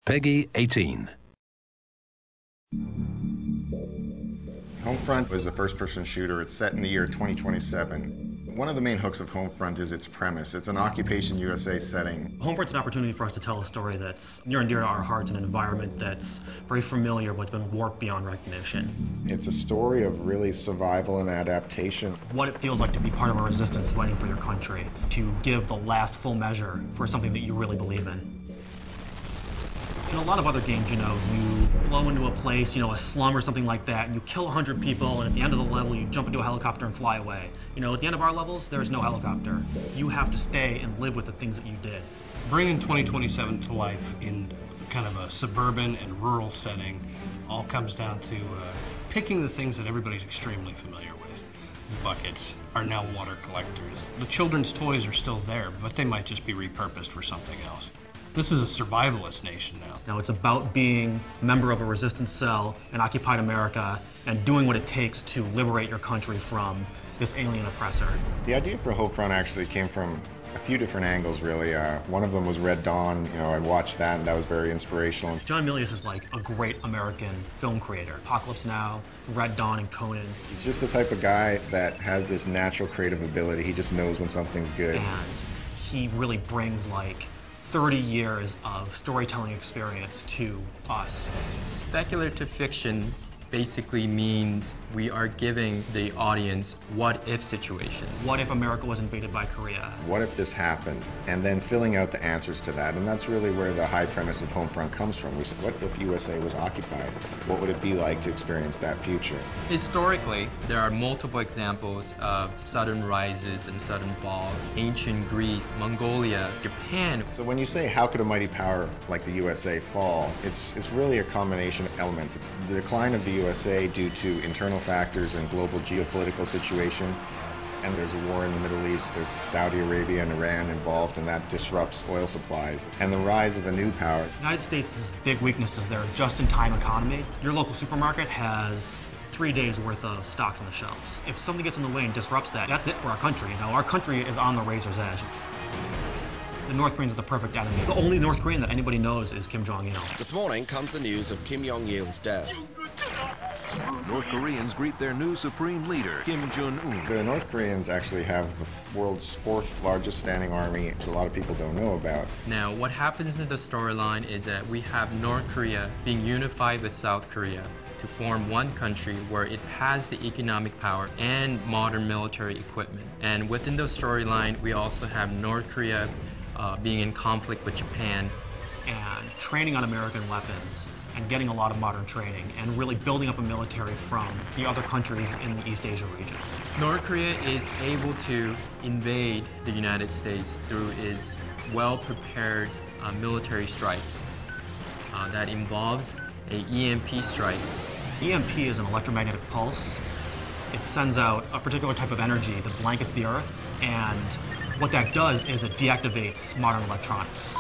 Peggy 18. Homefront is a first-person shooter. It's set in the year 2027. One of the main hooks of Homefront is its premise. It's an Occupation USA setting. Homefront's an opportunity for us to tell a story that's near and dear to our hearts in an environment that's very familiar but been warped beyond recognition. It's a story of really survival and adaptation. What it feels like to be part of a resistance fighting for your country, to give the last full measure for something that you really believe in. In a lot of other games, you blow into a place, a slum or something like that, and you kill 100 people, and at the end of the level, you jump into a helicopter and fly away. At the end of our levels, there's no helicopter. You have to stay and live with the things that you did. Bringing 2027 to life in kind of a suburban and rural setting all comes down to picking the things that everybody's extremely familiar with. The buckets are now water collectors. The children's toys are still there, but they might just be repurposed for something else. This is a survivalist nation now. Now it's about being a member of a resistance cell in occupied America and doing what it takes to liberate your country from this alien oppressor. The idea for Homefront actually came from a few different angles, really. One of them was Red Dawn. I watched that, and that was very inspirational. John Milius is like a great American film creator. Apocalypse Now, Red Dawn, and Conan. He's just the type of guy that has this natural creative ability. He just knows when something's good. And he really brings 30 years of storytelling experience to us. Speculative fiction basically means we are giving the audience what-if situations. What if America was invaded by Korea? What if this happened? And then filling out the answers to that. And that's really where the high premise of Homefront comes from. We said, what if USA was occupied? What would it be like to experience that future? Historically, there are multiple examples of sudden rises and sudden falls. Ancient Greece, Mongolia, Japan. So when you say, how could a mighty power like the USA fall? It's really a combination of elements. It's the decline of the USA due to internal factors and global geopolitical situation. And there's a war in the Middle East. There's Saudi Arabia and Iran involved, and that disrupts oil supplies. And the rise of a new power. The United States' big weakness is their just-in-time economy. Your local supermarket has 3 days worth of stocks on the shelves. If something gets in the way and disrupts that, that's it for our country. Our country is on the razor's edge. The North Koreans are the perfect enemy. The only North Korean that anybody knows is Kim Jong-il. This morning comes the news of Kim Jong-il's death. North Koreans greet their new supreme leader, Kim Jong-un. The North Koreans actually have the world's fourth largest standing army, which a lot of people don't know about. Now, what happens in the storyline is that we have North Korea being unified with South Korea to form one country where it has the economic power and modern military equipment. And within the storyline, we also have North Korea being in conflict with Japan. And training on American weapons and getting a lot of modern training and really building up a military from the other countries in the East Asia region. North Korea is able to invade the United States through its well-prepared military strikes. That involves a EMP strike. EMP is an electromagnetic pulse. It sends out a particular type of energy that blankets the Earth, and what that does is it deactivates modern electronics.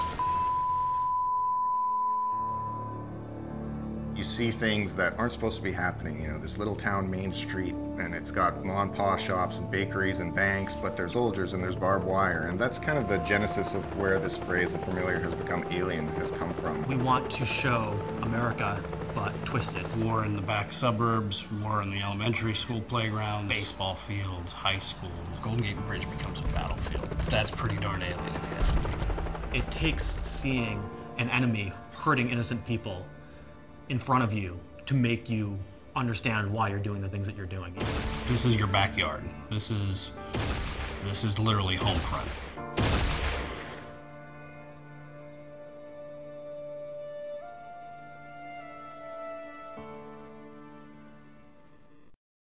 You see things that aren't supposed to be happening. This little town main street, and it's got mom and pa shops and bakeries and banks, but there's soldiers and there's barbed wire. And that's kind of the genesis of where this phrase, the familiar has become alien, has come from. We want to show America, but twisted. War in the back suburbs, war in the elementary school playgrounds, baseball fields, high schools. Golden Gate Bridge becomes a battlefield. That's pretty darn alien if you ask me. It takes seeing an enemy hurting innocent people in front of you to make you understand why you're doing the things that you're doing. This is your backyard. This is literally Homefront.